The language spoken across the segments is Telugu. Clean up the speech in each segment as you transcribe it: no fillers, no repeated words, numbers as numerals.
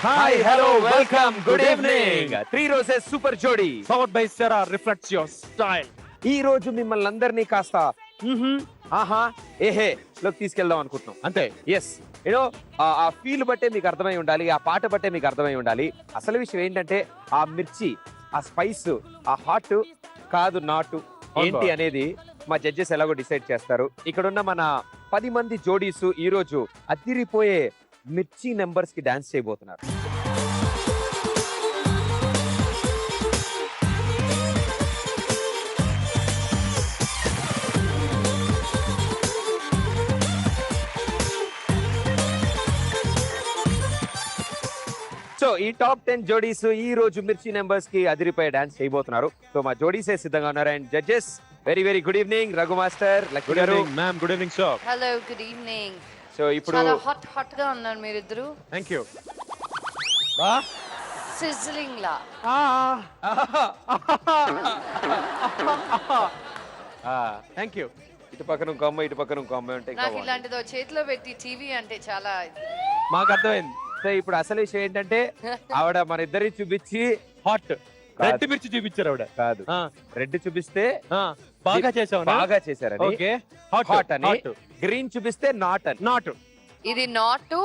Hi, hello, welcome, good evening. 3 Roses Super Jodi. Powered by Cera reflects your style. ఈ రోజు మిమ్మల్ని అందరినీ కాస్త ఆహా ఏహే లోకి తీసుకెళ్దాం అనుకుంటున్నాం. అంతే. ఎస్ యూనో ఆ ఫీల్ బట్టే మీకు అర్థమై ఉండాలి, ఆ పాట బట్టే మీకు అర్థమై ఉండాలి. అసలు విషయం ఏంటంటే ఆ మిర్చి, ఆ స్పైస్, ఆ హాట్ కాదు నాటు ఏంటి అనేది మా జడ్జెస్ ఎలాగో డిసైడ్ చేస్తారు. ఇక్కడున్న మన 10 మంది జోడీస్ ఈ రోజు అదిరిపోయే మిర్చి నెంబర్స్ కి డాన్స్ చేయబోతున్నారు. సో ఈ టాప్ 10 జోడీస్ ఈ రోజు మిర్చి నెంబర్స్ కి అదిరిపోయే డాన్స్ చేయబోతున్నారు. సో మా జోడీసే సిద్ధంగా ఉన్నారు. And judges very very good evening. Raghu master, Lakshmi garu. Ma'am good evening sir. Hello good evening. So ఇప్పుడు చాలా హాట్ గా ఉన్నారు మీరిద్దరు. Thank you. సిజ్లింగ్ లా. Thank you. ఇటు పక్కన ఇంకో అమ్మాయి, ఇటు పక్కన ఇంకో అమ్మాయి ఉంటే ఇంకా నాకు బాగుంటుంది. ఇలాంటిదో చేతిలో పెట్టి టీవీ అంటే చాలా మాకు అర్థమైంది. సో ఇప్పుడు అసలు విషయం ఏంటంటే ఆవిడ మన ఇద్దరి చూపించి హాట్ రెడ్ మిర్చి చూపించారు ఆవిడ. కాదు రెడ్ చూపిస్తే బాగా చేసావు. బాగా చేశారని, ఓకే. హాట్ అని, గ్రీన్ చూపిస్తే నాట్ అని. నాట్ ఇది నాటు,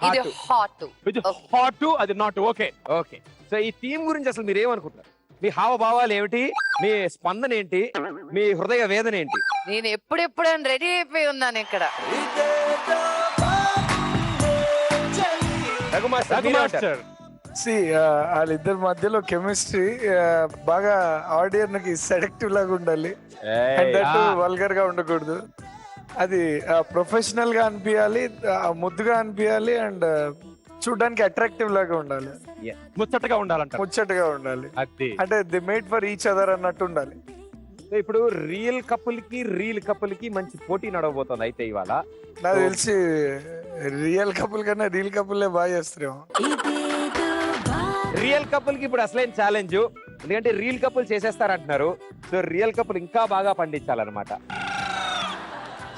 ఇది హాట్. ఇది హాట్, అది నాట్. Okay okay. సో ఈ థీమ్ గురించి అసలు మీరు ఏమనుకుంటున్నారు? మీ హావభావాలు ఏమిటి? మీ స్పందన ఏంటి? మీ హృదయ వేదన ఏంటి? నేను ఎప్పుడెప్పుడని రెడీ అయిపోయి ఉన్నాను ఇక్కడ. రఘు మాస్టర్, మీరే అంటారు. వాళ్ళిద్దరి మధ్యలో కెమిస్ట్రీ బాగా ఆడియన్స్ కి సెడక్టివ్ లాగా ఉండాలి, వల్గర్ గా ఉండకూడదు. అది ప్రొఫెషనల్ గా అనిపించాలి, ముద్దుగా అనిపించాలి, అండ్ చూడడానికి అట్రాక్టివ్ లాగా ఉండాలి, ముచ్చటగా ఉండాలంట. ముచ్చటగా ఉండాలి. అది అంటే the made for each other అన్నట్టు ఉండాలి. సో ఇప్పుడు రియల్ కపుల్ కి మంచి పోటీ నడవబోతోంది. అయితే ఇవాళ నాకు తెలిసి రియల్ కపుల్ కన్నా రియల్ కపుల్ బాగా చేస్తారేమో. రియల్ కపుల్ కి ఇప్పుడు అసలైన ఛాలెంజ్, ఎందుకంటే రియల్ కపుల్ చేసేస్తారంటున్నారు. సో రియల్ కపుల్ ఇంకా బాగా పండించాలన్నమాట.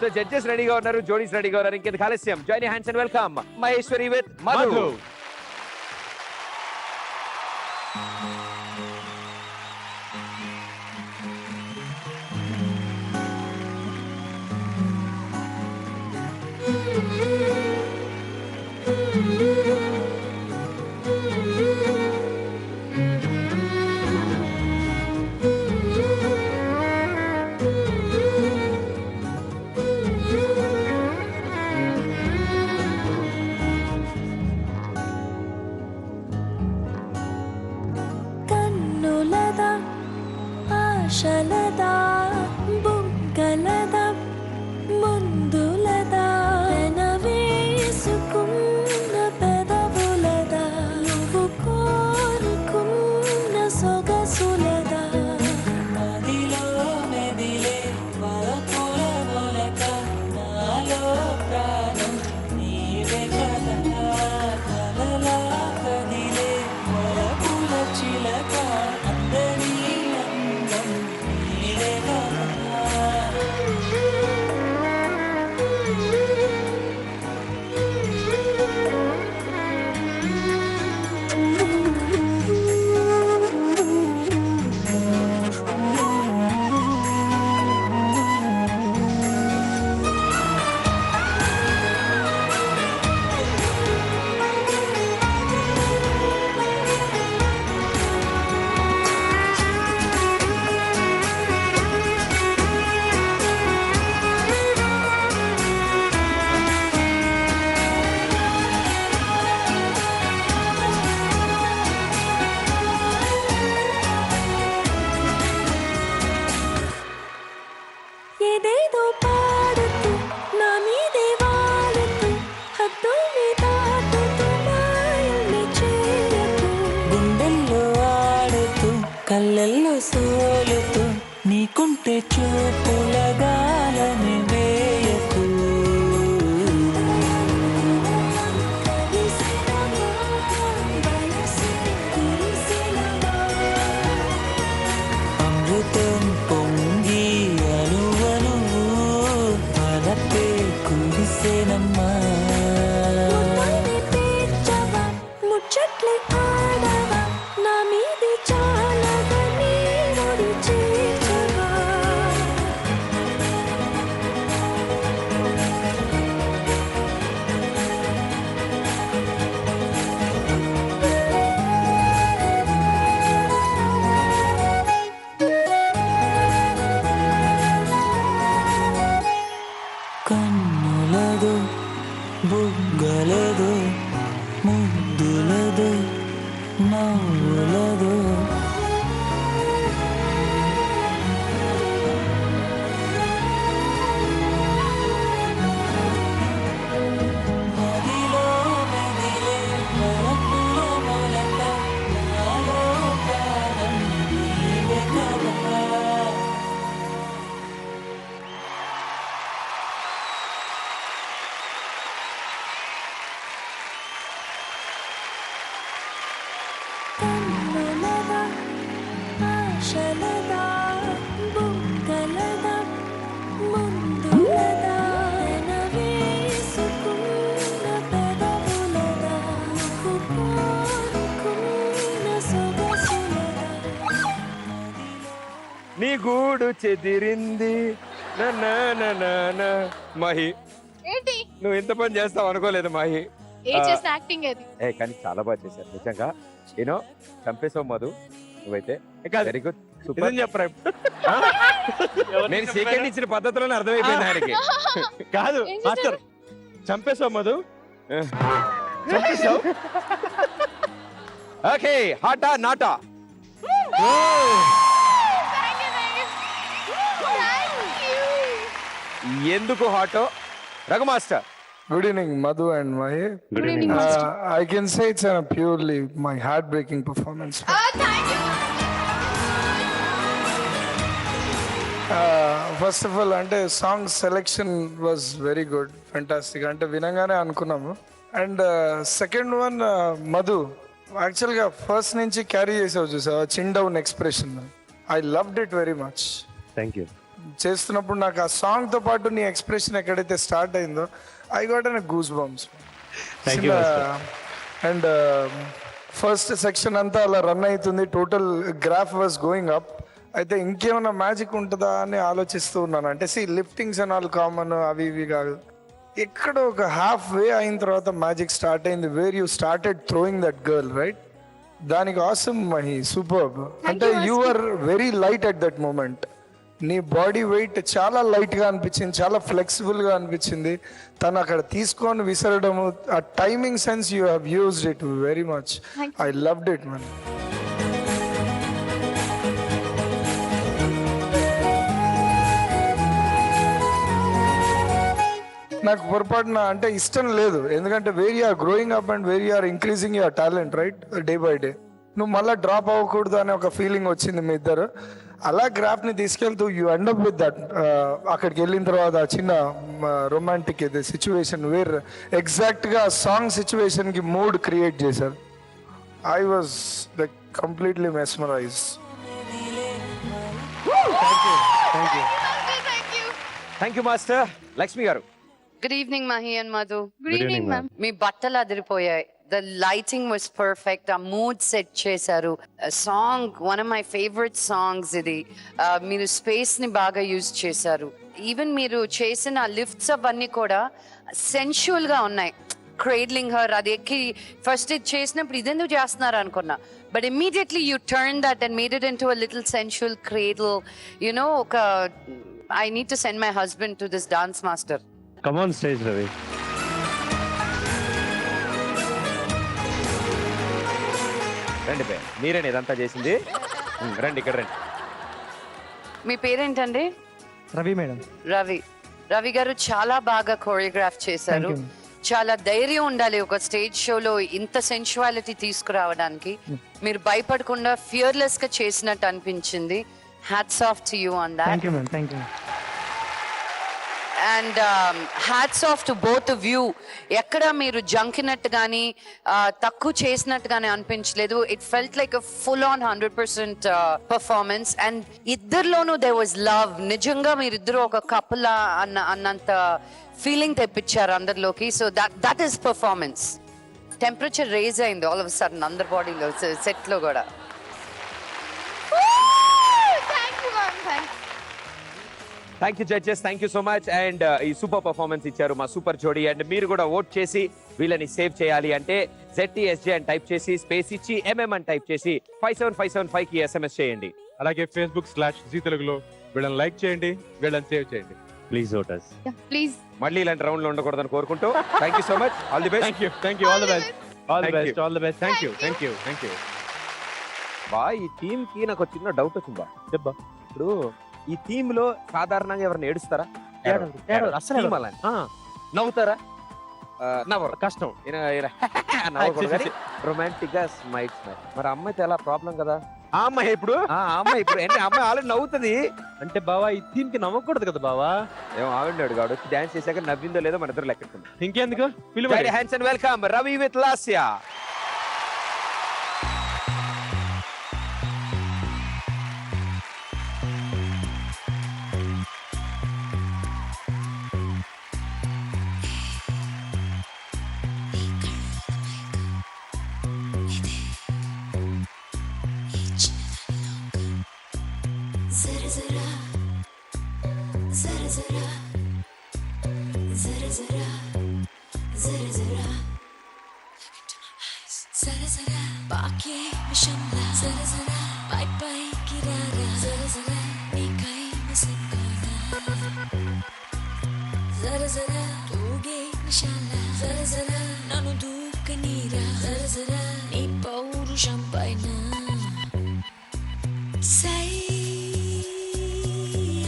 సో జడ్జెస్ రెడీగా ఉన్నారు, జోడీస్ రెడీగా ఉన్నారు. ఇంకెందుకు ఆలస్యం, join hands and welcome Maheshwari with Madhu. కన్నులదా ఆశలదా బుగ్గలదా ముందులదా వేసుకున్న పెదవులదా నువ్వు కోరుకున్న సొగసులదా నదిలో మెదిలే వలపుల మొలక నాలో ప్రాణం నీవే కదా కలలా కదిలే వలపుల చిలక అందరి అందం నీవే కదా. ఏదేదో పాడుతూ నా మీదే వాడుతూ హద్దుల్ని దాటుతూ మాయల్ని చేరుతూ గుండెల్లో ఆడుతూ కళ్ళల్లో సోలుతూ నీకుంటే చూపుల గాలని వేయకు. అమృతం పొంగి అనువను కురిసేనమ్మా. బుగ్గలదో ముద్దులదో నవ్వులదో మదిలో మెదిలే మరపుల మొలక నాలో ప్రాణం నీవే కదా. కన్నులదా ఆశలదా బుగ్గలదా ముందులదా నవేసుకున్న పెదవులదా కుమారుకున్న సొగసులదా నీ గూడు చెదిరింది మహి ఏంటి నువ్వు ఇంత పని చేస్తావు అనుకోలేదు మహి. ఏం చేసిన యాక్టింగ్ అది కానీ చాలా బాగా చేశారు నిజంగా. యూనో చంపేసావు మధు నువ్వైతే. కాదు. Very good super. నిజం చెప్పరా ఇప్పుడు? నేను సెకండ్ ఇచ్చిన పద్ధతిలోనే అర్థమైపోయింది ఆయనకి. కాదు ఏం మాస్టర్ చంపేశావు మధు చంపేశావు. ఓకే హాటా నాటా. ఎందుకు హాటో Raghu master? Good evening, Madhu and Mahi. Good evening master I can say it's a purely my heartbreaking performance. First of all, అంటే song selection was very good, fantastic. అంటే వినంగానే అనుకున్నాము. అండ్ సెకండ్ వన్ మధు యాక్చువల్గా ఫస్ట్ నుంచి క్యారీ చేసావు చూసావా చిన్ down expression. I loved it very much. Thank you. చేస్తున్నప్పుడు నాకు ఆ సాంగ్ తో పాటు నీ ఎక్స్ప్రెషన్ ఎక్కడైతే స్టార్ట్ అయిందో I got an goose bumps. Thank you, and first section అంతా అలా రన్ అవుతుంది, total graph was going up. అయితే ఇంకేమైనా మ్యాజిక్ ఉంటుందా అని ఆలోచిస్తూ ఉన్నాను. అంటే లిఫ్టింగ్స్ అండ్ ఆల్ కామన్ అవి ఇవి కాదు. ఎక్కడో ఒక హాఫ్ వే అయిన తర్వాత మ్యాజిక్ స్టార్ట్ అయింది, where you started throwing that girl right. దానికి ఆసమ్ మహి సూపర్బ్. అంటే you are very light at that moment. నీ బాడీ వెయిట్ చాలా లైట్గా అనిపించింది, చాలా ఫ్లెక్సిబుల్గా అనిపించింది. తను అక్కడ తీసుకొని విసరడము, ఆ timing sense you have used it very much. I loved it man. నాకు పొరపాటున అంటే ఇష్టం లేదు, ఎందుకంటే where are growing up and where are increasing your talent right day by day. నువ్వు మళ్ళీ డ్రాప్ అవ్వకూడదు అనే ఒక ఫీలింగ్ వచ్చింది మీ ఇద్దరు. అలా గ్రాఫ్ ని తీసుకెళ్తూ you end up with that. అక్కడికి వెళ్ళిన తర్వాత చిన్న రొమాంటిక్ ఇది సిచ్యువేషన్ వేర్ ఎగ్జాక్ట్ గా సాంగ్ సిచ్యువేషన్ కి మూడ్ క్రియేట్ చేశారు. I was like completely mesmerize. Thank you master. Lakshmi garu. Good evening Mahi and Madhu. Good evening ma'am మీ బట్టలు అదిరిపోయాయి. ద లైటింగ్ వాజ్ పర్ఫెక్ట్. ఆ మూడ్ సెట్ చేశారు. Song one of my favourite songs ఇది. మీరు స్పేస్ ని బాగా యూజ్ చేశారు. ఈవెన్ మీరు చేసిన లిఫ్ట్స్ అవన్నీ కూడా సెన్షువల్ గా ఉన్నాయి. క్రేడ్లింగ్ హర్ అది ఎక్కి ఫస్ట్ ఇది చేసినప్పుడు ఇదెందుకు చేస్తున్నారు అనుకున్నా, but immediately you turn that and made it into a little sensual cradle. You know ఒక I need to send my husband to this dance master. Come on stage Ravi. రండి బే, మీరేనా ఇదంతా చేసింది? రండి ఇక్కడ రండి. మీ పేరేంటండి? రవి మేడం. రవి. రవి గారు చాలా బాగా కోరియోగ్రాఫ్ చేశారు. చాలా ధైర్యం ఉండాలి ఒక స్టేజ్ షోలో ఇంత సెన్షువాలిటీ తీసుకురావడానికి. మీరు భయపడకుండా ఫియర్లెస్ గా చేసినట్టు అనిపించింది. Hats off to you on that. Thank you ma'am. Thank you. And hats off to both of you. ఎక్కడ మీరు జంకినట్టు కానీ తక్కువ చేసినట్టు కానీ అనిపించలేదు. It felt like a full on 100% performance. And ఇద్దరిలోనూ దే వాజ్ లవ్. నిజంగా మీరిద్దరు ఒక కపుల్ అన్నంత ఫీలింగ్ తెప్పించారు అందరిలోకి. So that is performance. Temperature raise అయింది ఆల్ ఆఫ్ సడన్ అందరి బాడీలో, సెట్ లో కూడా. Thank you judges, thank you so much. And ఈ సూపర్ పర్ఫార్మెన్స్ ఇచ్చారు మా సూపర్ జోడీ. అండ్ మీరు కూడా ఓట్ చేసి వీళ్ళని సేవ్ చేయాలి అంటే ZTSJ అని టైప్ చేసి స్పేస్ ఇచ్చి MM అని టైప్ చేసి 57575 కి SMS చేయండి. అలాగే Facebook/Zee Teluguలో వీళ్ళని లైక్ చేయండి, వీళ్ళని సేవ్ చేయండి. Please vote us. ప్లీజ్ మళ్ళీ ఇలాంటి రౌండ్ లో ఉండకూడదని కోరుకుంటూ thank you so much. All the best. Thank you all the best Thank you. All the best thank you బా ఈ టీమ్ కి నాకు ఒక చిన్న డౌట్ వచ్చింది బా. చెప్పా ఇప్పుడు ఈ టీమ్ లో సాధారణంగా ఎవరిని ఏడుస్తారా? అసలు Team అలానే. నవ్వుతారా? నవ్వరు. కష్టం. రొమాంటిక్ గా స్మైల్. మరి అమ్మాయితో ఎలా ప్రాబ్లం కదా? ఆ అమ్మాయి ఇప్పుడు ఆ అమ్మాయి ఇప్పుడు ఏంటి అమ్మాయి ఆల్రెడీ నవ్వుతుంది. అంటే బావా ఈ థీమ్ కి నమ్మకూడదు కదా బావా. ఏమో ఆవిడ గాడు వచ్చి డాన్స్ చేశాక నవ్విందో లేదో మన ఇద్దరు లెక్కెట్టుకుందాం. ఇంకెందుకు పిలువ hands and welcome Ravi with Lasya. నన్ను దూకనీరా నీ పౌరుషం పైన సై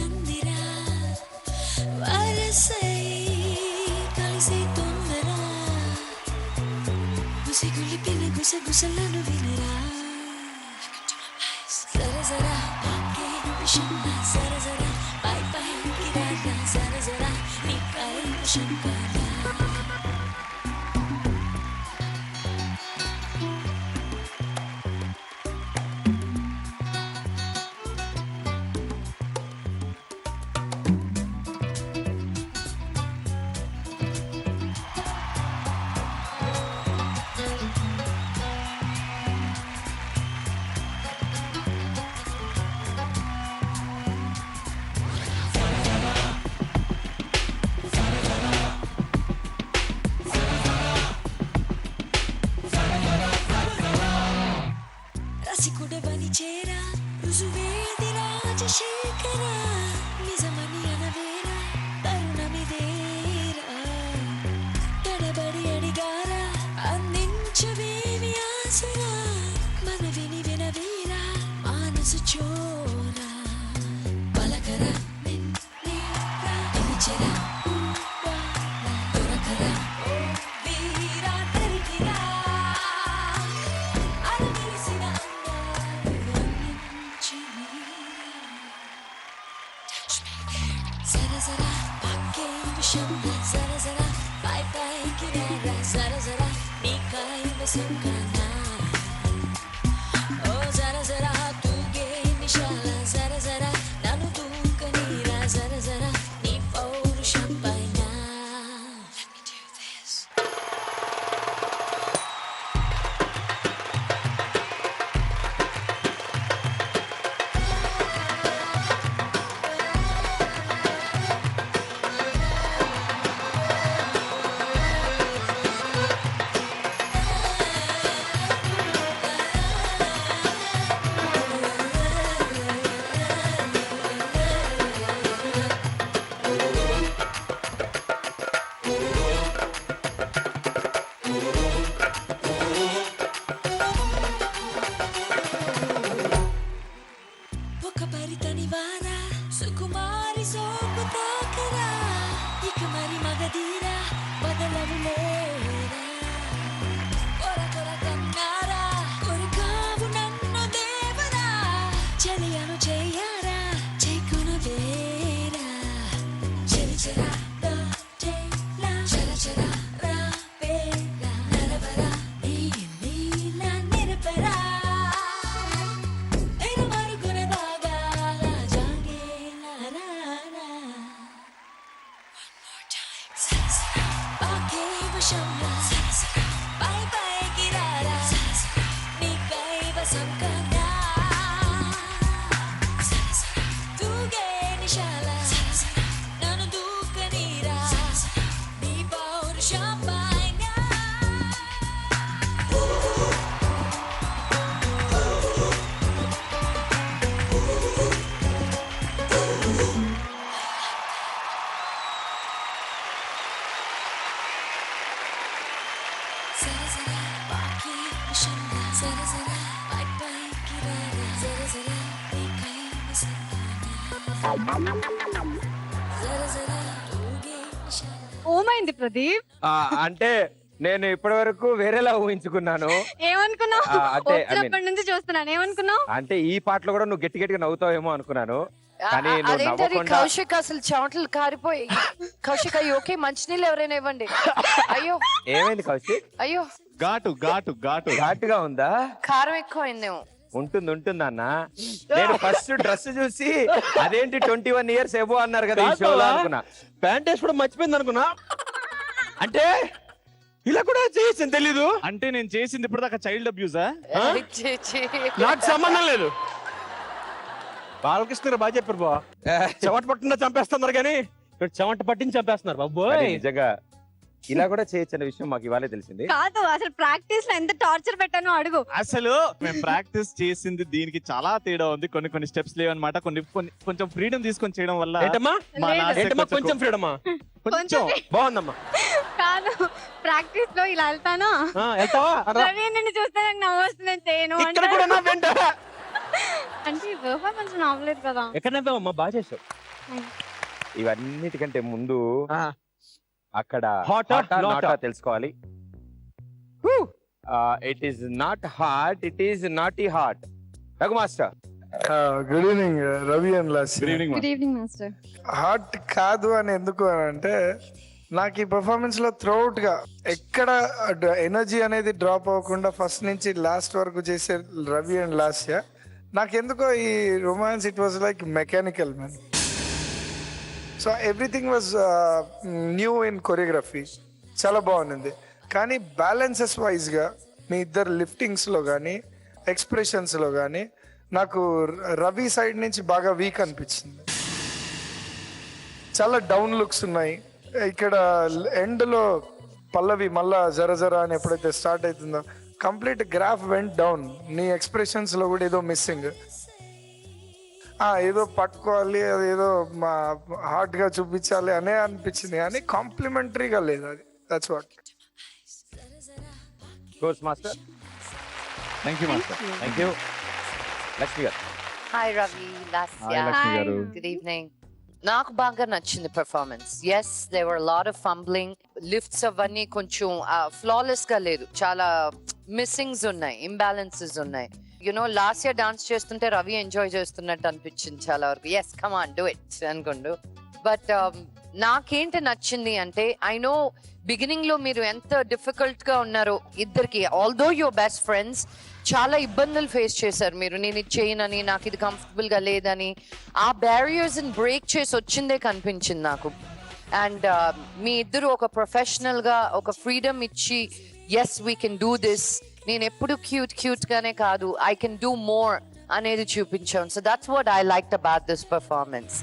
అందిరా వరసై కలిసి తొందరా గుసిగులిపిన గుసగుసలను వినరా సరసరా పాకే విషంగా సరసరా పై పైకి రాగా సరసరా నీ పౌరుషం పైన రసికుడవని చేరా రుజువేది రాజశేఖర నిజమని అనవేరా తరుణమిదేరా తడబడి అడిగారా అందించవేమి ఆసరా మనవిని వినవేరా మానసు చోరా పలకరా నిన్నేరా పిలిచెరా దొరకరా ఓ వీరా తరికిరా అలవేసిన సరసరా పాకే విషంగా సరసరా పై పైకి రారా సరసరా నీ కైవసంగా ఓ సరసరా తూగే నిశాల సరసరా నన్ను దూకనీరా సరసరా నీ పౌరుషం పైన. Let me do this. ఒక పరితని వారా సుకుమారి సోకు తాకరా ఇక మరి మగధీరా వదలవులేరా కొర కొర కన్నారా కొరకావు నన్ను దేవరా చెలియను చెయ్యారా చెక్కున వేరా చెరిచెరా దా చెలా చెరచెరా రా వేరా నరవరా ఈ నీలా నిరపరా నన్ను దూకనీరా నీ పౌరుషం పైన. జర జర పై పైకి రారా జర జర నీ కైమ సత్తానా జర జర ఊగే నిశాల ఏమైంది ప్రదీప్? అంటే నేను ఇప్పటి వరకు వేరేలా ఊహించుకున్నాను. ఏమనుకున్నావు? అంటే వచ్చినప్పటి నుంచి చూస్తున్నాను. ఏమనుకున్నావు? అంటే ఈ పాటలో కూడా నువ్వు గట్టిగా నవ్వుతావేమో అనుకున్నాను. కానీ నువ్వు అదేంటది నవ్వకుండా కౌశిక్ అసలు చెమటలు కారిపోయి కౌశిక్ అయ్యో ఓకే మంచినీళ్ళు ఎవరైనా ఇవ్వండి. అయ్యో ఏమైంది కౌశిక్? అయ్యో ఘాటుగా ఉందా? కారం ఎక్కువైందేమో. ఉంటుంది అన్న. నేను ఫస్ట్ డ్రెస్ చూసి అదేంటి 21 years ఎబో అన్నారు కదా ఈ షోలో అనుకున్నా. ప్యాంట్ వేసుకోవడం మర్చిపోయింది అనుకున్నా. అంటే ఇలా కూడా చేసింది తెలీదు. అంటే నేను చేసింది ఇప్పుడు దాకా చైల్డ్ అబ్యూజా? ఛీ, ఛీ. నాకు సంబంధం లేదు. బాలకృష్ణ గారు బాగా చెప్పారు బా. చెమట పట్టిన చంపేస్తున్నారు కానీ ఇక్కడ చెమట పట్టించి చంపేస్తున్నారు కానీ బాబోయ్. నిజంగా ఇలా కూడా చేయొచ్చు అనే విషయం మాకు ఇవాళే తెలిసింది. కాదు, అసలు ప్రాక్టీస్ లో ఎంత టార్చర్ పెట్టానో అడుగు. అసలు మేము ప్రాక్టీస్ చేసింది దీనికి చాలా తేడా ఉంది. కొన్ని స్టెప్స్ లేవన్నమాట. కొంచెం ఫ్రీడమ్ తీసుకొని చేయడం వల్ల ఏంటమ్మా మా లేదు. నాన్న ఏంటమ్మా కొంచెం ఫ్రీడమా? కొంచెం బాగుందమ్మా. కాదు, ప్రాక్టీస్ లో ఇలా వెళ్తాను. వెళ్తావా? రా. రవి నిన్ను చూస్తే నాకు నవ్వు వస్తుంది, నేను చేయను ఇక్కడ కూడా నా వెంట. అంటే పర్ఫార్మెన్స్ నవ్వలేదు కదా. ఎక్కడ నవ్వామమ్మా? బాగా చేసావు. ఇవన్నిటికంటే ముందు అక్కడ Hot ఆ, hot ఆ, not not ఆ? ఆ తెలుసుకోవాలి. It is not hot, it is naughty hot. Raghu master. Good evening Ravi and Lasya. Good evening good evening master. Hot కాదు అని ఎందుకు అని అంటే నాకు ఈ పర్ఫార్మెన్స్ లో త్రూఅవుట్ గా ఎక్కడ ఎనర్జీ అనేది డ్రాప్ అవ్వకుండా ఫస్ట్ నుంచి లాస్ట్ వరకు చేసే రవి అండ్ లాస్య నాకెందుకో ఈ romance it was like mechanical man. So everything was new in choreography, చాలా బాగుంది. కానీ బ్యాలెన్సెస్ వైజ్గా మీ ఇద్దరు లిఫ్టింగ్స్లో కానీ ఎక్స్ప్రెషన్స్లో కానీ నాకు రవి సైడ్ నుంచి బాగా వీక్ అనిపించింది. చాలా డౌన్ లుక్స్ ఉన్నాయి. ఇక్కడ ఎండ్లో పల్లవి మళ్ళా జర జర అని ఎప్పుడైతే స్టార్ట్ అవుతుందో కంప్లీట్ గ్రాఫ్ వెంట్ డౌన్. నీ ఎక్స్ప్రెషన్స్లో కూడా ఏదో మిస్సింగ్. ఏదో పట్టుకోవాలి, అది ఏదో మా హార్ట్గా చూపించాలి అనే అనిపించింది కానీ కాంప్లిమెంటరీగా లేదు అది. That's what. Course master. Thank you master. Thank you. Lakshmi garu. Hi Ravi, Lasya. Hi Lakshmi garu. Good evening. నాకు బాగా నచ్చింది performance. Yes they were lot of fumbling, lifts అవన్నీ కొంచెం ఫ్లాలెస్ గా లేదు. చాలా మిస్సింగ్స్ ఉన్నాయి, ఇంబ్యాలెన్సెస్ ఉన్నాయి. యునో లాస్ట్ ఇయర్ డాన్స్ చేస్తుంటే రవి ఎంజాయ్ చేస్తున్నట్టు అనిపించింది చాలా వరకు. Yes come on do it అనుకోండు. బట్ నాకేంటి నచ్చింది అంటే ఐ నో బిగినింగ్ లో మీరు ఎంత డిఫికల్ట్ గా ఉన్నారో ఇద్దరికి. ఆల్దో యువర్ బెస్ట్ ఫ్రెండ్స్, చాలా ఇబ్బందులు ఫేస్ చేశారు మీరు. నేను ఇది చేయనని, నాకు ఇది కంఫర్టబుల్ గా లేదని, ఆ బ్యారియర్స్ బ్రేక్ చేసి వచ్చిందే కనిపించింది నాకు. అండ్ మీ ఇద్దరు ఒక ప్రొఫెషనల్ గా ఒక ఫ్రీడమ్ ఇచ్చి yes we can do this, నేను ఎప్పుడు క్యూట్ గానే కాదు, ఐ కెన్ డూ మోర్ అనేది చూపించాను. So that's what I liked about this performance.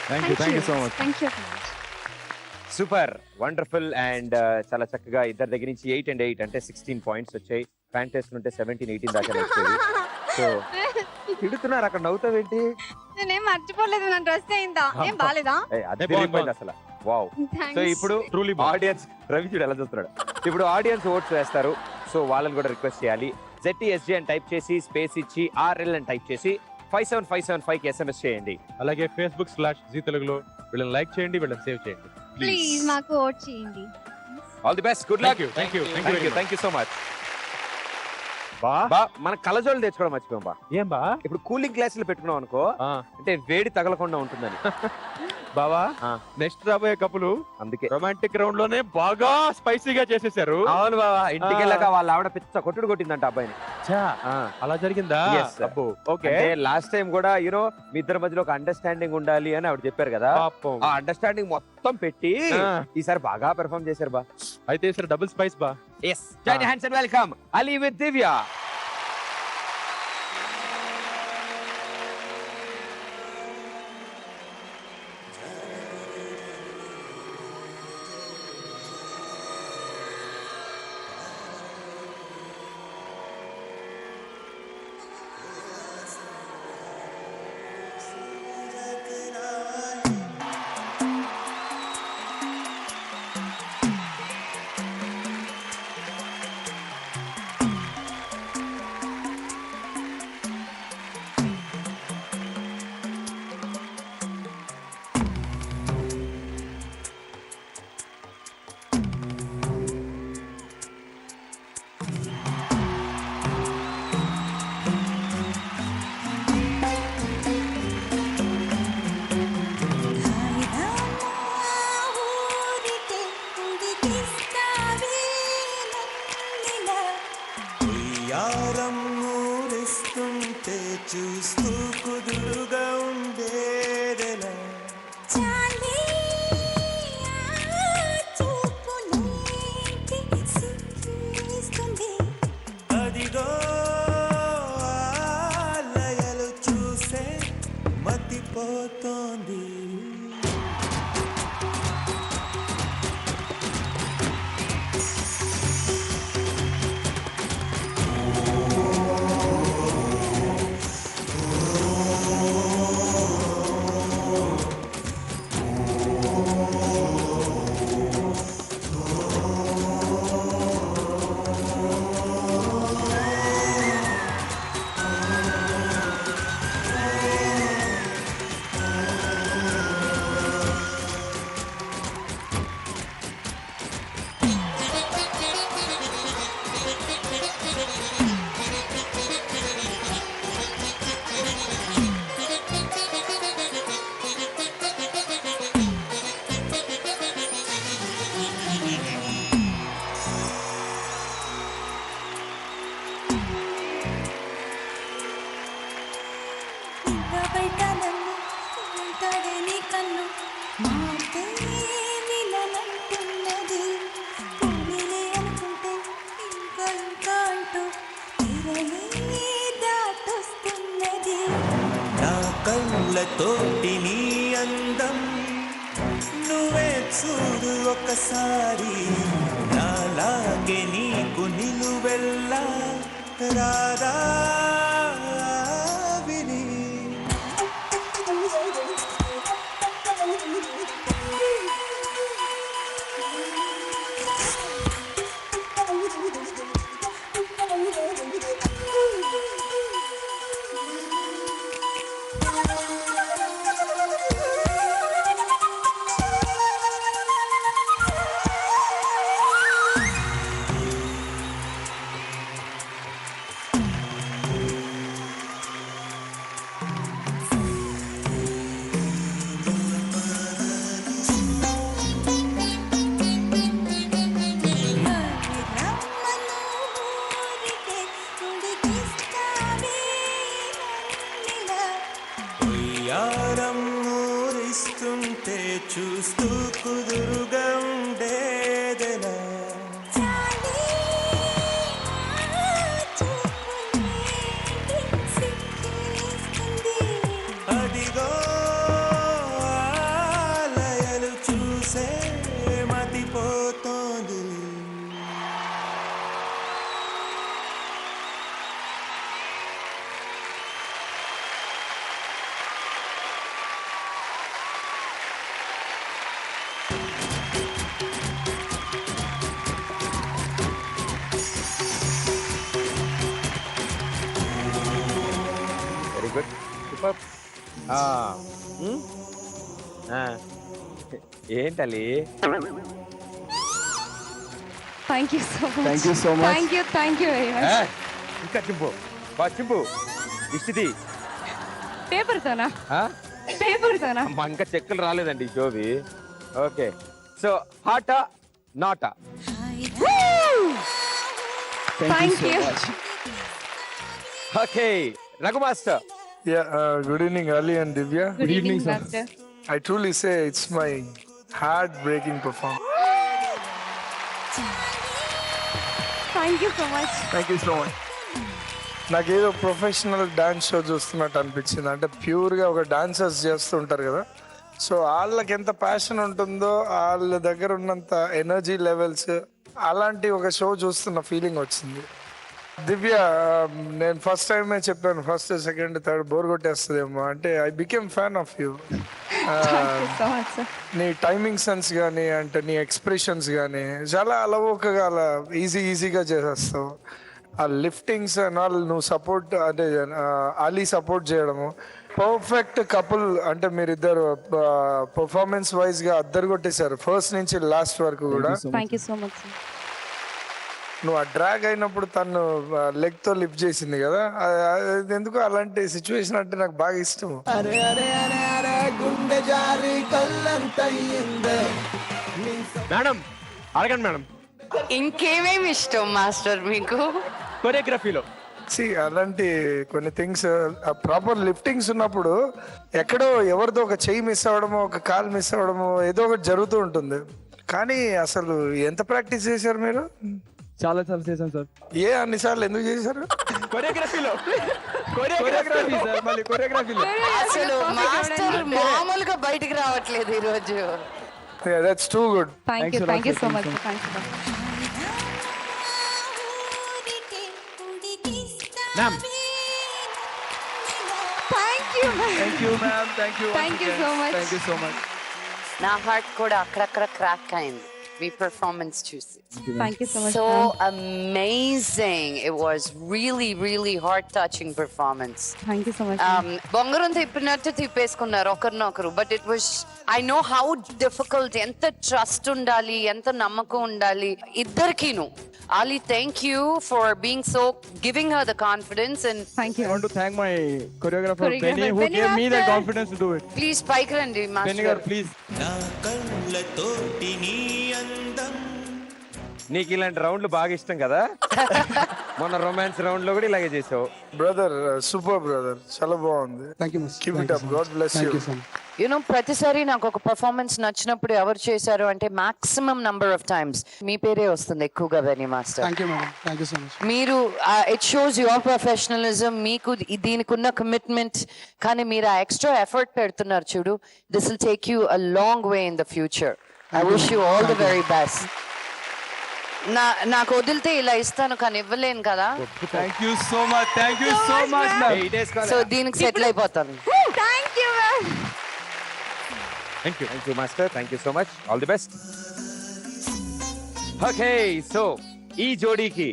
Thank you so much. Thank you so much. Super, wonderful. And చాలా చక్కగా ఇద్దరి దగ్గర నుంచి 8 and 8 అంటే 16 points వచ్చాయి. ప్యాంట్ వేసుకుంటే 17-18 దాకా వచ్చేది. సో తిడుతున్నారు అక్కడ, నవ్వుతావేంటి? నేనేం మర్చిపోలేదు, నా డ్రెస్ అయిందా? ఏం బాలేదా? అదిరిపోయింది అసలు. వావ్. సో ఇప్పుడు Truly ఆడియన్స్, రవి చూడు ఎలా చూస్తున్నాడు. ఇప్పుడు ఆడియన్స్ ఓట్స్ వేస్తారు. సో వాళ్ళని కూడా రిక్వెస్ట్ చేయాలి. ZTSG అని టైప్ చేసి స్పేస్ ఇచ్చి RL అని టైప్ చేసి 57575 కి SMS చేయండి. అలాగే Facebook/Zee Teluguలో వీళ్ళని లైక్ చేయండి, వీళ్ళని సేవ్ చేయండి. ప్లీజ్ మాకు ఓట్ చేయండి. All the best, good luck. Thank you so much. బా మన కలజోళ్ళు తెచ్చుకోవడం మర్చిపోయాం బా. ఏం బా? ఇప్పుడు కూలింగ్ గ్లాసులు పెట్టుకున్నాం అనుకో, అంటే వేడి తగలకుండా ఉంటుందని. బావా నెక్స్ట్ రాబోయే కపులు అందుకే రొమాంటిక్ రౌండ్ లోనే బాగా స్పైసీగా చేసేసారు. అవును బావా, ఇంటికి వెళ్ళాక వాళ్ళ ఆవిడ పిచ్చ కొట్టుడు కొట్టిందంట అబ్బాయిని. అలా జరిగిందా? Yes, sir. Okay. Last time కూడా యూనో మీ ఇద్దరి మధ్యలో ఒక అండర్స్టాండింగ్ ఉండాలి అని ఆవిడ చెప్పారు కదా. ఆ అండర్స్టాండింగ్ మొత్తం పెట్టి ఈసారి బాగా పెర్ఫార్మ్ చేశారు బా. అయితే సార్ డబుల్ స్పైస్ బా. Yes, join hands and welcome Ali with Divya. చూస్తూ కుదురుగా ఉండేదెలా చాలే చూపులేంటి సిక్కిస్తుంది అదిగో ఆలయలు చూసే మతిపోతోంది బయట నన్ను ఉంటాడే నీ కన్ను మాటే విననంటున్నది పోనీలే అనుకుంటే ఇంకా ఇంకా అంటూ తీరని దాటొస్తున్నది నా కళ్ళతోటి నీ అందం నువ్వే చూడు ఒకసారి నాలాగే నీకు నిలువెల్లా రాదా విని రమ్మను ఊరికే ఉడికిస్తావే నన్నిలా ఉయ్యారం ఊరిస్తుంటే చూస్తూ కుదురుగా ఉండేదెలా చాలే చూపులేంటి సిక్కిస్తుంది అదిగో ఆలయలు చూసే మతిపోతోంది వెరీ గుడ్ సూపర్ ఏంటలి thank you so much thank you so much thank you very much ఇంకా చింపు బా చింపు ఇష్టిది పేపర్తోనా పేపర్తోనా అమ్మా, ఇంకా చెక్కులు రాలేదండి ఈ షోవి ఓకే సో హాటా నాటా thank you okay Raghu master Yeah, good evening, Ali and Divya. Good evening, evening sir. Master I truly say it's my heart-breaking performance. Thank you so much thank you so much నాకేదో ప్రొఫెషనల్ డాన్స్ షో చూస్తున్నట్టు అనిపించింది. అంటే ప్యూర్గా ఒక డాన్సర్స్ చేస్తుంటారు కదా, సో వాళ్ళకి ఎంత ప్యాషన్ ఉంటుందో వాళ్ళ దగ్గర ఉన్నంత ఎనర్జీ లెవెల్స్ అలాంటి ఒక షో చూస్తున్న ఫీలింగ్ వచ్చింది. దివ్య, నేను ఫస్ట్ టైమే చెప్పాను, ఫస్ట్ సెకండ్ థర్డ్ బోర్ కొట్టేస్తుందేమో అంటే I became fan of you. So much sir నీ టైమింగ్ సెన్స్ కానీ అంటే నీ ఎక్స్ప్రెషన్స్ కానీ చాలా అలవోకగా అలా ఈజీగా చేసేస్తావు. ఆ లిఫ్టింగ్స్ అండ్ ఆల్ నువ్వు సపోర్ట్ అంటే అలీ సపోర్ట్ చేయడము పర్ఫెక్ట్ కపుల్. అంటే మీరిద్దరు పర్ఫార్మెన్స్ వైజ్ గా అద్దరు కొట్టేశారు ఫస్ట్ నుంచి లాస్ట్ వరకు కూడా. Thank you so much sir నువ్వు ఆ డ్రాగ్ అయినప్పుడు తను లెగ్ తో లిఫ్ట్ చేసింది కదా, అది ఎందుకు అలాంటి సిచ్యువేషన్ అంటే నాకు బాగా ఇష్టం. మేడం అడగండి మేడం. ఇంకేమేమి ఇష్టం మాస్టర్ మీకు? కొరియోగ్రఫీలో అలాంటి కొన్ని థింగ్స్ ప్రాపర్ లిఫ్టింగ్స్ ఉన్నప్పుడు ఎక్కడో ఎవరిదో ఒక చెయ్యి మిస్ అవ్వడమో ఒక కాల్ మిస్ అవ్వడమో ఏదో ఒకటి జరుగుతూ ఉంటుంది. కానీ అసలు ఎంత ప్రాక్టీస్ చేశారు మీరు? చాలా సార్లు చేశాను సార్. అన్నిసార్లు ఎందుకు చేశారు? కొరియోగ్రఫీలో కొరియోగ్రఫీ సార్, మళ్ళీ కొరియోగ్రఫీలో. అసలు మాస్టర్ మామూలుగా బయటికి రావట్లేదు ఈ రోజు. That's too good. Thank you so much. Thank you. Ma'am. Thank you. Thank you ma'am, thank you. Thank you so much. Thank you so much. నా హార్ట్ కూడా అక్కడక్కడ క్రాక్ అయింది మీ పెర్ఫార్మెన్స్ చూసి. Thank you so much. So amazing. It was really heart touching performance. Thank you so much. బొంగరం తిప్పినట్టు తిప్పేసుకున్నారు ఒకరినొకరు. But it was I know how difficult. ఎంత ట్రస్ట్ ఉండాలి, ఎంత నమ్మకం ఉండాలి ఇద్దరికీను. Ali, thank you for being so, giving her the confidence and thank you. I want to thank my choreographer Choreographer, Benny, who Benny gave me the Master. confidence to do it. please పైకి రండి Benny మాస్టర్. గారు, please. నా కళ్ళతోటి నీ అందం నీకు ఇలాంటి రౌండ్లు బాగా ఇష్టం కదా. మొన్న రొమాన్స్ రౌండ్ లో కూడా ఇలాగే చేసావు. బ్రదర్ సూపర్ బ్రదర్, చాలా బాగుంది. Keep it up. God bless you. You know ప్రతిసారి నాకు ఒక పర్ఫార్మెన్స్ నచ్చినప్పుడు ఎవరు చేశారు అంటే మాక్సిమం నంబర్ ఆఫ్ టైమ్స్ మీ పేరే వస్తుంది ఎక్కువగా వెనీ మాస్టర్. మీరు ఇట్ షోస్ యువర్ ప్రొఫెషనలిజం, మీకు దీనికి ఉన్న కమిట్మెంట్. కానీ మీరు ఆ ఎక్స్ట్రా ఎఫర్ట్ పెడుతున్నారు చూడు. This will take you a long way in the future. I wish you all the very best. నాకు వదిలితే ఇలా ఇస్తాను కానీ ఇవ్వలేను కదా. Thank you so much. Thank you so much, ma'am. So దీనికి సెటిల్ అయిపోతాను. Thank you ma'am. Thank you master. Thank you so much. All the best. Okay, so ఈ జోడీకి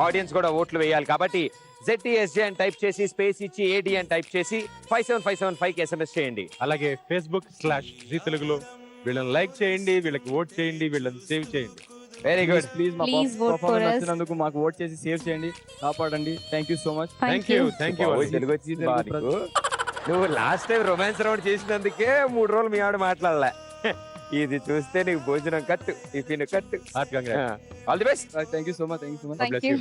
ఆడియన్స్ కూడా ఓట్లు వేయాలి కాబట్టి ZTSJ అని టైప్ చేసి స్పేస్ ఇచ్చి AD అని టైప్ చేసి 57575 కి SMS చేయండి. అలాగే Facebook/Zee Teluguలో వీళ్ళని లైక్ చేయండి, వీళ్ళకి ఓట్ చేయండి, వీళ్ళని సేవ్ చేయండి. Very good. ప్లీజ్ మా Please vote for performance us. నచ్చినందుకు మాకు ఓట్ చేసి సేవ్ చేయండి, కాపాడండి. Thank you so much. Thank you. Thank you. Telugu వచ్చింది బా నీకు. నువ్వు లాస్ట్ టైం రొమాన్స్ రౌండ్ చేసినందుకే 3 రోజులు మీ ఆవిడ మాట్లాడలే. ఇది చూస్తే నీకు భోజనం కట్టు, టిఫిన్ కట్టు. All the best. Thank you so much. Thank you so much. Thank you.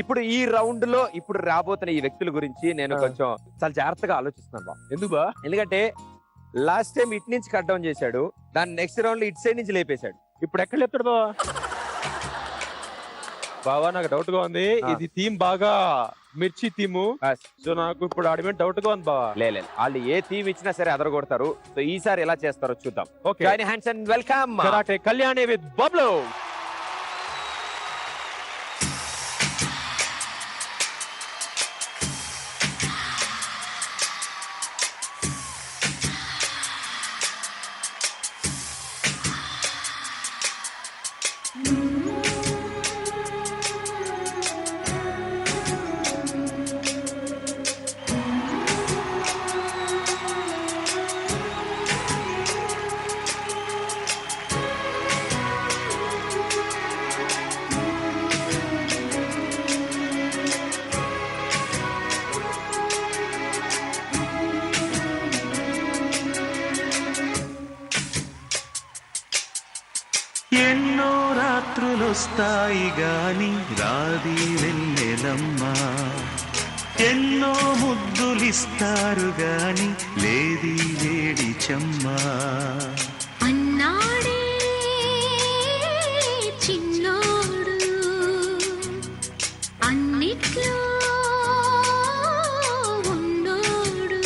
ఇప్పుడు ఈ రౌండ్ లో ఇప్పుడు రాబోతున్న ఈ వ్యక్తుల గురించి నేను కొంచెం చాలా జాగ్రత్తగా ఆలోచిస్తున్నాను బా. ఎందుకు? ఎందుకంటే లాస్ట్ టైం ఇటు నుంచి కట్ డౌన్ చేశాడు, దాని నెక్స్ట్ రౌండ్ లో ఇటు సైడ్ నుంచి లేపేశాడు. ఇప్పుడు ఎక్కడ లేపుతాడు బావా? బావా నాకు డౌట్ గా ఉంది. ఇది థీమ్ బాగా మిర్చి థీము. సో నాకు ఇప్పుడు ఆడి మీద డౌట్ గా ఉంది బావా. లేదు వాళ్ళు ఏ థీమ్ ఇచ్చినా సరే అదరగొడతారు. సో ఈసారి ఎలా చేస్తారో చూద్దాం. Okay, join hands and welcome karate Kalyani with Bablu. ఎన్నో రాత్రులొస్తాయి గాని రాది వెన్నెలమ్మా, ఎన్నో ముద్దులిస్తారు గాని లేది లేడి చెమ్మా. అన్నాడే చిన్నోడు అన్నిట్లో ఉన్నోడు.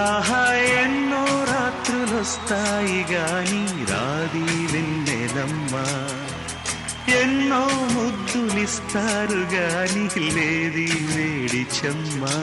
ఆహా ఎన్నో రాత్రులొస్తాయి గాని రాది వెన్నెలమ్మా, ఎన్నో ముద్దులిస్తారు గాని లేది వేడి చెమ్మా.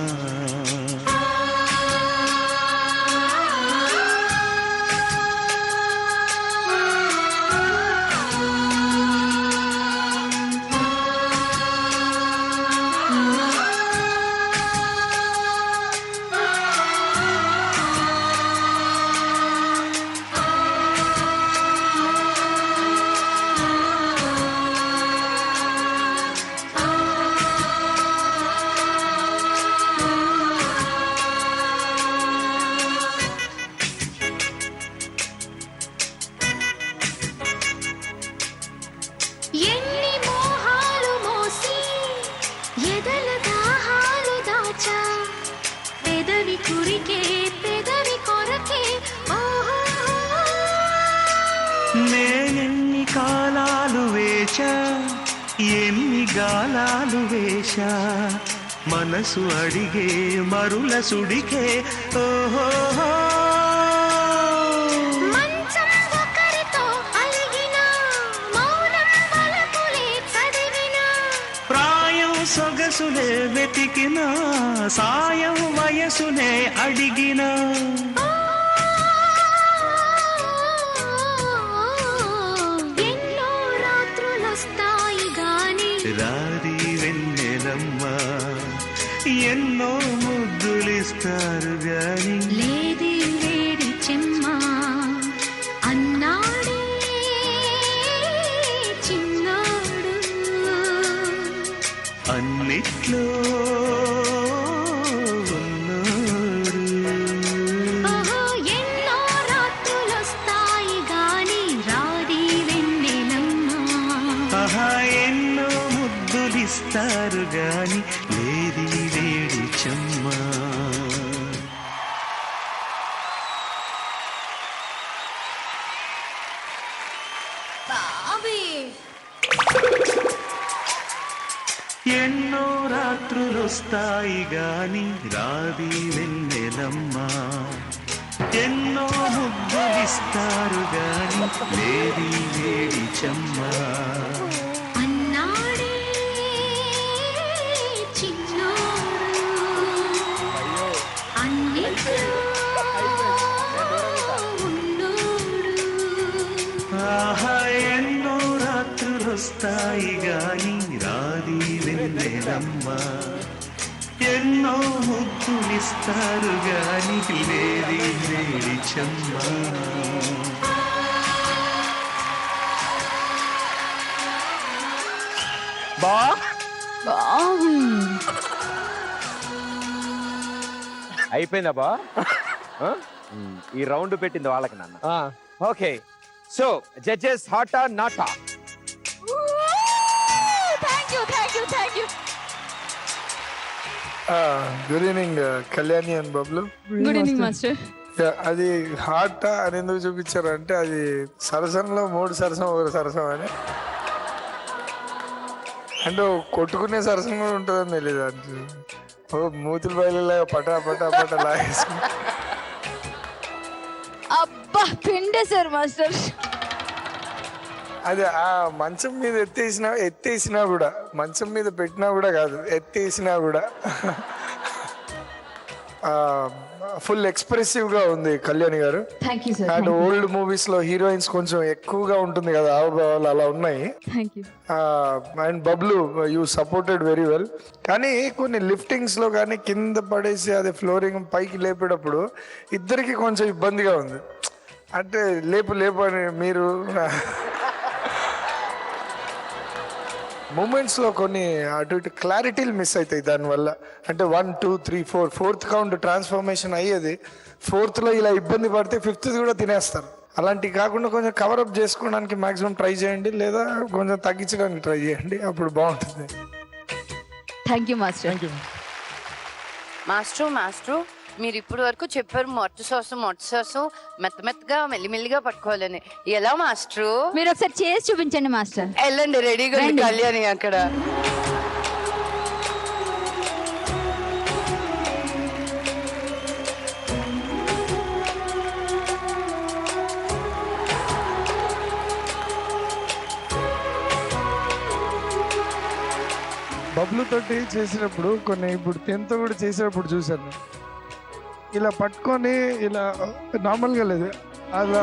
నేనెన్ని కాలాలు వేచా ఎన్ని గాలాలు వేశా మనసు అడిగే మరుల సుడికే ఓహో మంచం ఒకరితో అలిగిన మౌనం పలుకులే చదివిన ప్రాయం సొగసులే వెతికిన సాయం వయసునే అడిగిన ఎన్నో రాత్రులొస్తాయి గాని రాది వెన్నెలమ్మ ఎన్నో ముద్దులిస్తారు గాని లేది వేడి చెమ్మ అన్నాడే చిన్నాడు అన్నిట్లో ఉన్నాడు ఓహో ఎన్నో రాత్రులొస్తాయి గాని రాది వెన్నెలమ్మ ఆహా ఎన్నో ముద్దులిస్తారు గాని లేది వేడి చెమ్మ బాబీ ఎన్నో రాత్రులొస్తాయి గాని రాది వెన్నెలమ్మ ఎన్నో ముద్దులిస్తారు గాని లేది వేడి చెమ్మ అన్నాడే చిన్నోడు అన్నిట్లో ఉన్నోడు ఆహా ఎన్నో రాత్రులొస్తాయి గాని రాది వెన్నెలమ్మ ఎన్నో ముద్దులిస్తారు గాని లేది వేడి చెమ్మ అయిపోయిందా బా ఈ రౌండ్ పెట్టింది వాళ్ళకి నాన్న. ఓకే సో జడ్జెస్ హాటా నాటా? Good evening Kalyani and Bablu. Good evening master. అది హార్ట్ అని ఎందుకు చూపించారు అంటే అది సరసంలో 3 సరసం 1 సరసం అని అంటే కొట్టుకునే సరసం కూడా ఉంటుందని తెలియదు అంటే ఓ మూతులు బయలులాగా పటా పటా పటా లాగేసుకుని అబ్బా పిండేశారు మాస్టర్. అది ఆ మంచం మీద ఎత్తేసినా కూడా మంచం మీద పెట్టినా కూడా కాదు ఎత్తేసినా కూడా ఫుల్ ఎక్స్ప్రెసివ్ గా ఉంది Kalyani garu. Thank you sir. And old movies లో హీరోయిన్స్ కొంచెం ఎక్కువగా ఉంటుంది కదా హావభావాలు అలా ఉన్నాయి. Thank you. And Bablu you supported very well. కానీ కొన్ని లిఫ్టింగ్స్ లో కానీ కింద పడేసి అదే ఫ్లోరింగ్ పైకి లేపేటప్పుడు ఇద్దరికి కొంచెం ఇబ్బందిగా ఉంది. అంటే లేపు అని మీరు మూమెంట్స్ లో కొన్ని అటు ఇటు క్లారిటీలు మిస్ అవుతాయి దానివల్ల. అంటే 1 2 3 4 4th కౌంట్ ట్రాన్స్ఫర్మేషన్ అయ్యేది 4th లో ఇలా ఇబ్బంది పడితే 5th కూడా తినేస్తారు. అలాంటివి కాకుండా కొంచెం కవరప్ చేసుకోవడానికి మాక్సిమం ట్రై చేయండి, లేదా కొంచెం తగ్గించడానికి ట్రై చేయండి, అప్పుడు బాగుంటుంది. Thank you master. మాస్టర్ మీరు ఇప్పుడు వరకు చెప్పారు మొట్ట సోసు మెత్తగా మెల్లిమెల్లిగా పట్టుకోవాలని. ఎలా మాస్టరు? మీరు ఒకసారి చేసి చూపించండి మాస్టర్. వెళ్ళండి, రెడీగా ఉంది రండి. కళ్యాణి అక్కడ. బబ్లు తోటి చేసినప్పుడు కొన్ని ఇప్పుడు 10th కూడా చేసినప్పుడు చూశాను ఇలా పట్టుకొని ఇలా నార్మల్గా లేదు అలా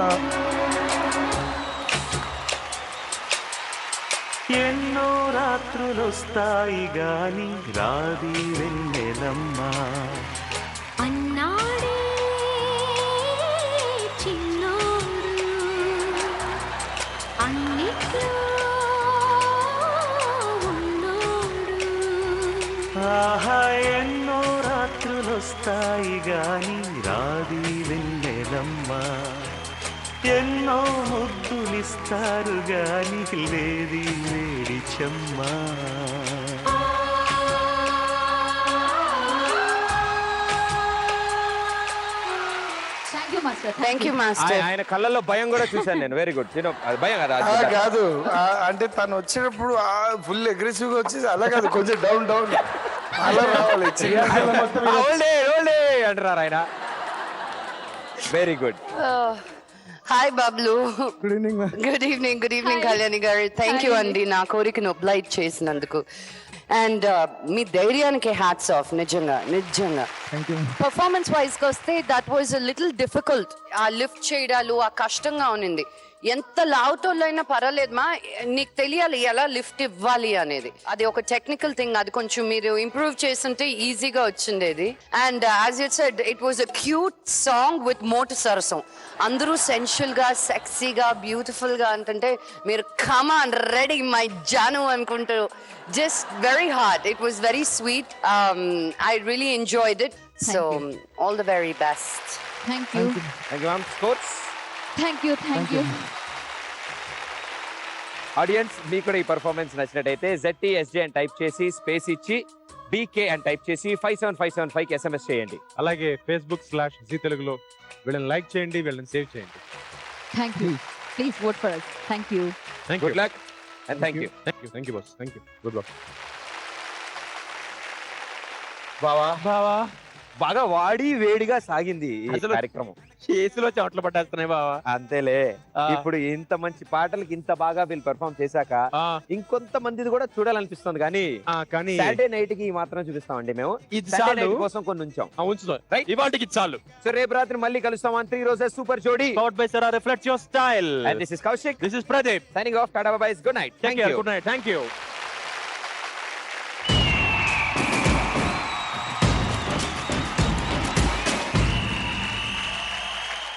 ఎన్నో రాత్రులొస్తాయి గాని రాది వెన్నెలమ్మ అన్నాడే చిన్నోడు అన్నిట్లో ఉన్నోడు ఆహా ఎన్నో రాత్రులొస్తాయి గాని రాది వెన్నెలమ్మ ఎన్నో ముద్దులిస్తారు గాని లేది వేడి చెమ్మ thank you master thank you master. ఆయన కళ్ళల్లో భయం కూడా చూశాను నేను. Very good. అది భయం కదా. కాదు అంటే తను వచ్చినప్పుడు ఫుల్ అగ్రెసివ్ గా వచ్చేసి అలా కాదు, కొంచెం డౌన్ డౌన్ అలా రావాలి. అంటున్నారు ఆయన. Very good. Hi Bablu. Good evening good evening Kalyani garu. Thank you అండి నా కోరికను ఒబ్లైట్ చేసినందుకు. అండ్ మీ ధైర్యానికి హ్యాట్స్ ఆఫ్. నిజంగా పర్ఫార్మెన్స్ వైజ్ గా వస్తే that was a little difficult. ఆ లిఫ్ట్ చేయడాలు ఆ కష్టంగా ఉన్నింది. ఎంత లావుతోళ్ళైనా పర్వాలేదు మా, నీకు తెలియాలి ఎలా లిఫ్ట్ ఇవ్వాలి అనేది. అది ఒక టెక్నికల్ థింగ్. అది కొంచెం మీరు ఇంప్రూవ్ చేస్తుంటే ఈజీగా వచ్చిండేది. And as it said it was a cute song with మోటు సరసం. అందరూ సెన్షువల్ గా సెక్సీగా బ్యూటిఫుల్ గా అంటుంటే మీరు కమాన్ రెడీ మై జాను అనుకుంటూ just very hard. It was very sweet. I really enjoyed it. So all the very best. Thank you ma'am. Scores. Thank you audience మీకు కూడా ఈ పర్ఫార్మెన్స్ నచ్చినట్టయితే ZTSJ అని టైప్ చేసి స్పేస్ ఇచ్చి BK అని టైప్ చేసి 57575 కి SMS చేయండి. అలాగే Facebook/Zee Teluguలో వీళ్ళని లైక్ చేయండి, వీళ్ళని సేవ్ చేయండి. Thank you. Please vote for us. Thank you. Good luck and thank you. Thank you boss. Thank you. Good luck. బావా బాగా వాడి వేడిగా సాగింది ఈ కార్యక్రమం. చేతిలో చెమటలు పట్టేస్తున్నాయి బావా. అంతేలే. ఇప్పుడు ఇంత మంచి పాటలకి ఇంత బాగా వీళ్ళు పెర్ఫార్మ్ చేశాక ఇంకొంత మందిది కూడా చూడాలనిపిస్తుంది. కానీ సాటర్డే నైట్ కి మాత్రం చూపిస్తామండి మేము. ఇది సాటర్డే చాలు. నైట్ కోసం కొన్ని ఉంచాం. ఉంచుతాం ఇవాటికి చాలు. సో రేపు రాత్రి మళ్ళీ కలుస్తాం. 3 రోజెస్ సూపర్ జోడీ. Powered by Sara Reflect Your Style. And this is Kaushik. This is Pradeep. Signing off. Tata bye bye. Good night. Take care. Good night. Thank you.